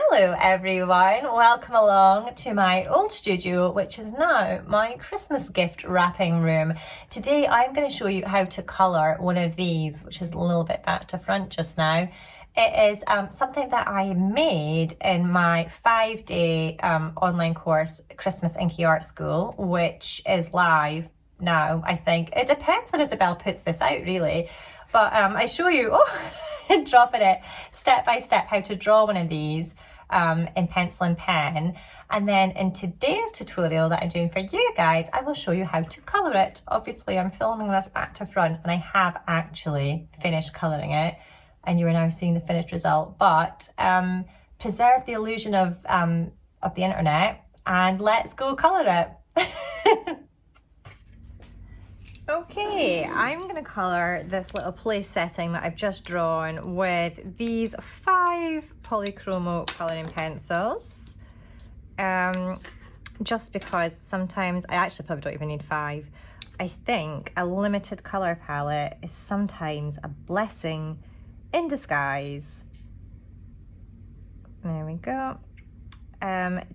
Hello everyone, welcome along to my old studio, which is now my Christmas gift wrapping room. Today I'm going to show you how to colour one of these, which is a little bit back to front just now. It is something that I made in my 5-day online course, Christmas Inky Art School, which is live now, I think. It depends when Isabel puts this out, really. But I show you, dropping it, step by step, how to draw one of these in pencil and pen. And then in today's tutorial that I'm doing for you guys, I will show you how to colour it. Obviously, I'm filming this back to front and I have actually finished colouring it. And you are now seeing the finished result. But preserve the illusion of the internet and let's go colour it. Okay, I'm going to colour this little place setting that I've just drawn with these 5 polychromo colouring pencils. Just because sometimes, I actually probably don't even need 5. I think a limited colour palette is sometimes a blessing in disguise. There we go.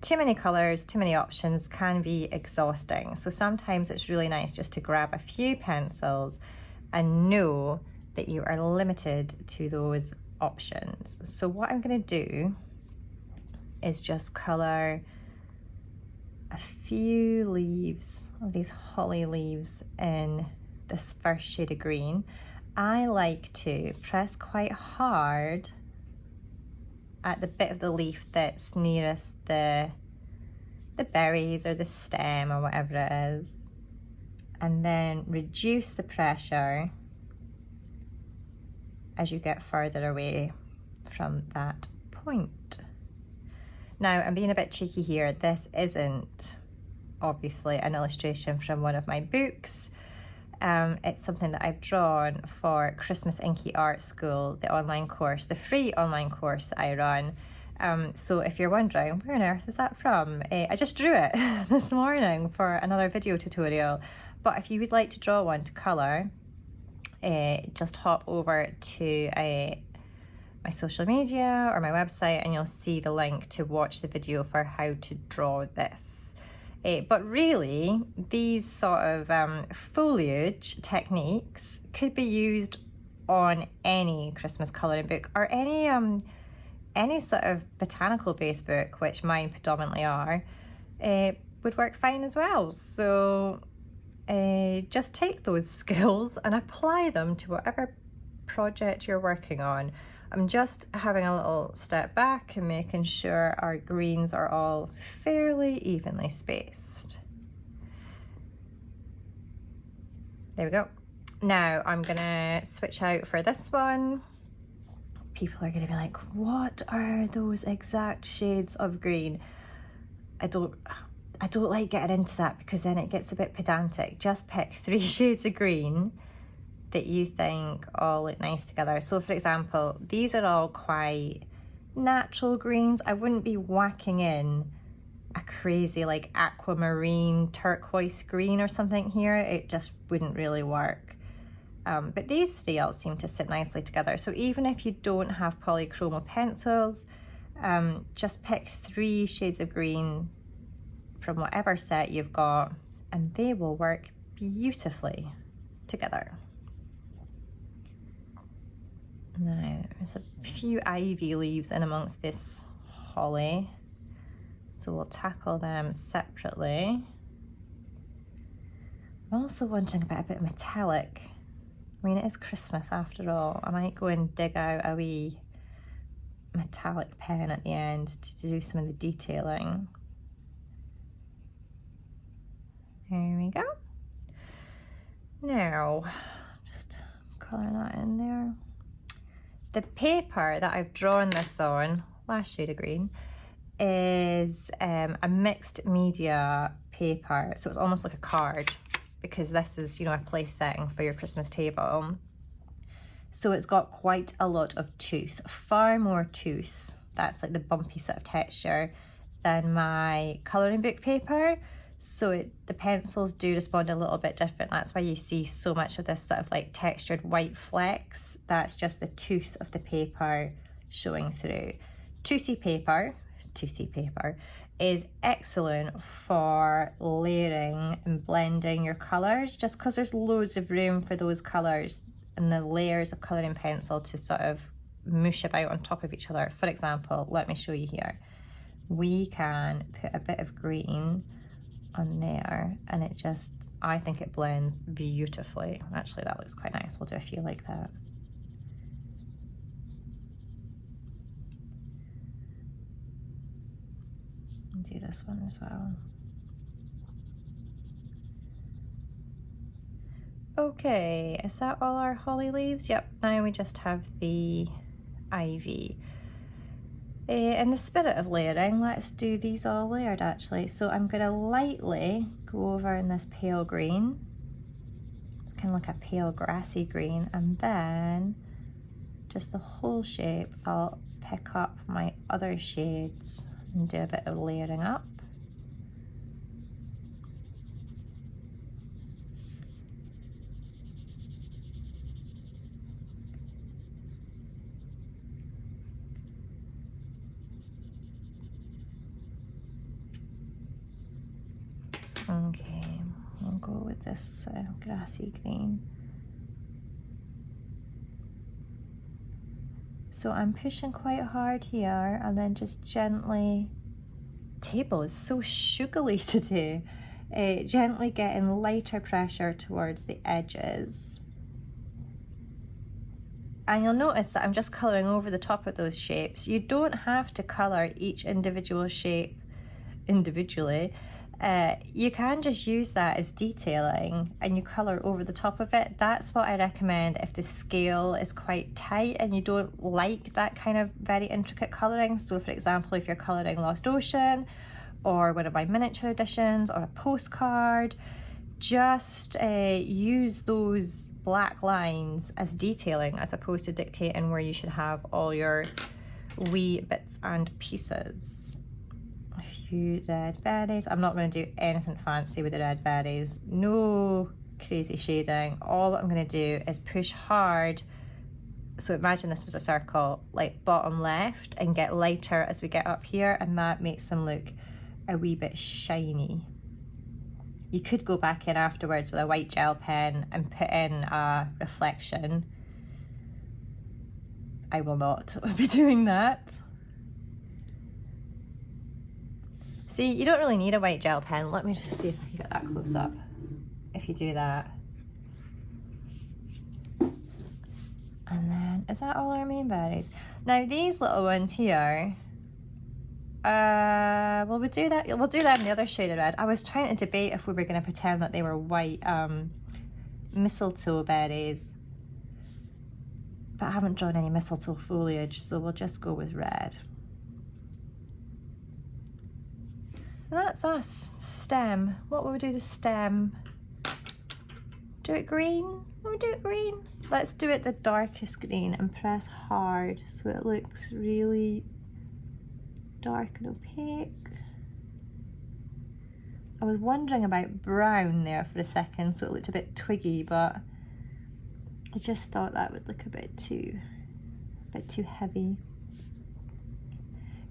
Too many colours, too many options can be exhausting. So sometimes it's really nice just to grab a few pencils and know that you are limited to those options. So what I'm going to do is just colour a few leaves of these holly leaves in this first shade of green. I like to press quite hard at the bit of the leaf that's nearest the berries or the stem or whatever it is, and then reduce the pressure as you get further away from that point. Now, I'm being a bit cheeky here. This isn't obviously an illustration from one of my books. It's something that I've drawn for Christmas Inky Art School, the online course, the free online course that I run. So if you're wondering, where on earth is that from? I just drew it this morning for another video tutorial. But if you would like to draw one to colour, just hop over to my social media or my website and you'll see the link to watch the video for how to draw this. But really, these sort of foliage techniques could be used on any Christmas colouring book or any sort of botanical based book, which mine predominantly are, would work fine as well. So just take those skills and apply them to whatever project you're working on. I'm just having a little step back and making sure our greens are all fairly evenly spaced. There we go. Now I'm gonna switch out for this one. People are gonna be like, what are those exact shades of green? I don't like getting into that because then it gets a bit pedantic. Just pick 3 shades of green that you think all look nice together. So for example, these are all quite natural greens. I wouldn't be whacking in a crazy like aquamarine turquoise green or something here. It just wouldn't really work. But these 3 all seem to sit nicely together. So even if you don't have polychromo pencils, just pick 3 shades of green from whatever set you've got and they will work beautifully together. Now, there's a few ivy leaves in amongst this holly, so we'll tackle them separately. I'm also wondering about a bit of metallic. I mean, it is Christmas after all. I might go and dig out a wee metallic pen at the end to do some of the detailing. There we go. Now, just colour that in there. The paper that I've drawn this on, last shade of green, is a mixed media paper. So it's almost like a card because this is, you know, a place setting for your Christmas table. So it's got quite a lot of tooth, far more tooth. That's like the bumpy sort of texture than my colouring book paper. So the pencils do respond a little bit different. That's why you see so much of this sort of like textured white flecks. That's just the tooth of the paper showing through. toothy paper is excellent for layering and blending your colours, just because there's loads of room for those colours and the layers of colouring pencil to sort of mush about on top of each other. For example, let me show you here. We can put a bit of green on there and it just, I think it blends beautifully. Actually, that looks quite nice. We'll do a few like that. Do this one as well. Okay, is that all our holly leaves? Yep, now we just have the ivy. In the spirit of layering, let's do these all layered actually. So I'm going to lightly go over in this pale green. It's kind of like a pale grassy green, and then just the whole shape, I'll pick up my other shades and do a bit of layering up. Okay, we'll go with this grassy green. So I'm pushing quite hard here and then just gently, table is so sugary today, gently getting lighter pressure towards the edges. And you'll notice that I'm just colouring over the top of those shapes. You don't have to colour each individual shape individually. You can just use that as detailing and you colour over the top of it. That's what I recommend if the scale is quite tight and you don't like that kind of very intricate colouring. So for example, if you're colouring Lost Ocean or one of my miniature editions or a postcard, just use those black lines as detailing as opposed to dictating where you should have all your wee bits and pieces. A few red berries. I'm not going to do anything fancy with the red berries, no crazy shading. All I'm going to do is push hard. So imagine this was a circle, like bottom left, and get lighter as we get up here, and that makes them look a wee bit shiny. You could go back in afterwards with a white gel pen and put in a reflection. I will not be doing that. See, you don't really need a white gel pen. Let me just see if I can get that close up. If you do that. And then, is that all our main berries? Now these little ones here, well, we'll do that in the other shade of red. I was trying to debate if we were going to pretend that they were white mistletoe berries, but I haven't drawn any mistletoe foliage, so we'll just go with red. And that's us. Stem. What will we do the stem? Do it green? Will we do it green? Let's do it the darkest green and press hard so it looks really dark and opaque. I was wondering about brown there for a second, so it looked a bit twiggy, but I just thought that would look a bit too heavy.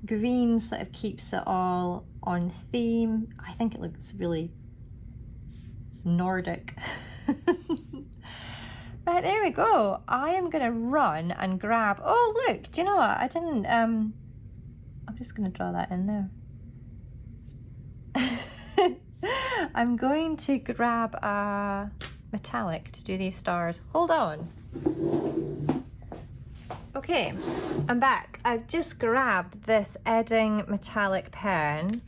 Green sort of keeps it all on theme. I think it looks really Nordic. Right, there we go. I am gonna run and grab, oh look, do you know what? I didn't, I'm just gonna draw that in there. I'm going to grab a metallic to do these stars. Hold on. Okay, I'm back. I've just grabbed this Edding metallic pen.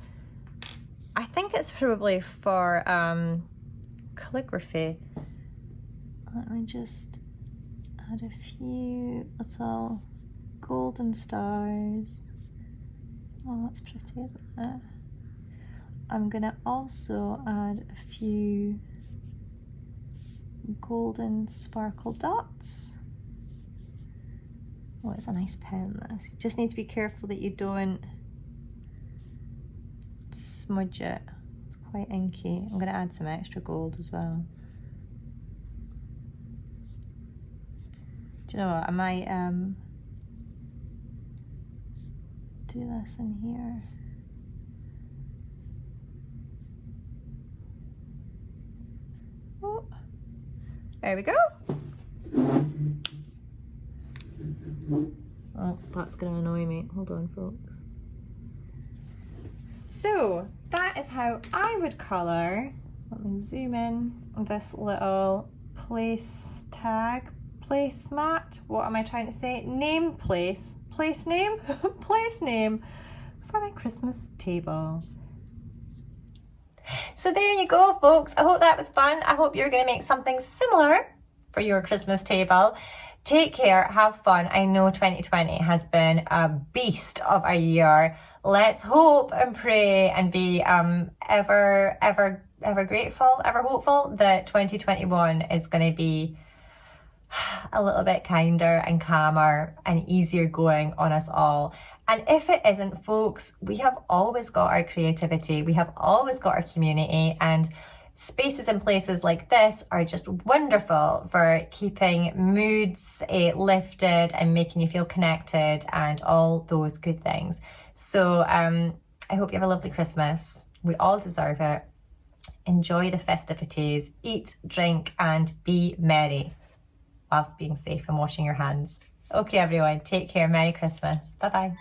I think it's probably for calligraphy. Let me just add a few little golden stars. Oh, that's pretty, isn't it? I'm gonna also add a few golden sparkle dots. Oh, it's a nice pen, this. You just need to be careful that you don't smudge it. It's quite inky. I'm gonna add some extra gold as well. Do you know what, I might do this in here. Oh, there we go. Oh, that's going to annoy me. Hold on, folks. So that is how I would colour. Let me zoom in on this little place tag, placemat. What am I trying to say? Name place. Place name? Place name for my Christmas table. So there you go, folks. I hope that was fun. I hope you're going to make something similar for your Christmas table. Take care, have fun. I know 2020 has been a beast of a year. Let's hope and pray and be ever grateful, ever hopeful that 2021 is going to be a little bit kinder and calmer and easier going on us all. And if it isn't, folks, we have always got our creativity, we have always got our community, and spaces and places like this are just wonderful for keeping moods lifted and making you feel connected and all those good things. So I hope you have a lovely Christmas. We all deserve it. Enjoy the festivities, eat, drink, and be merry whilst being safe and washing your hands. Okay, everyone, take care. Merry Christmas. Bye-bye.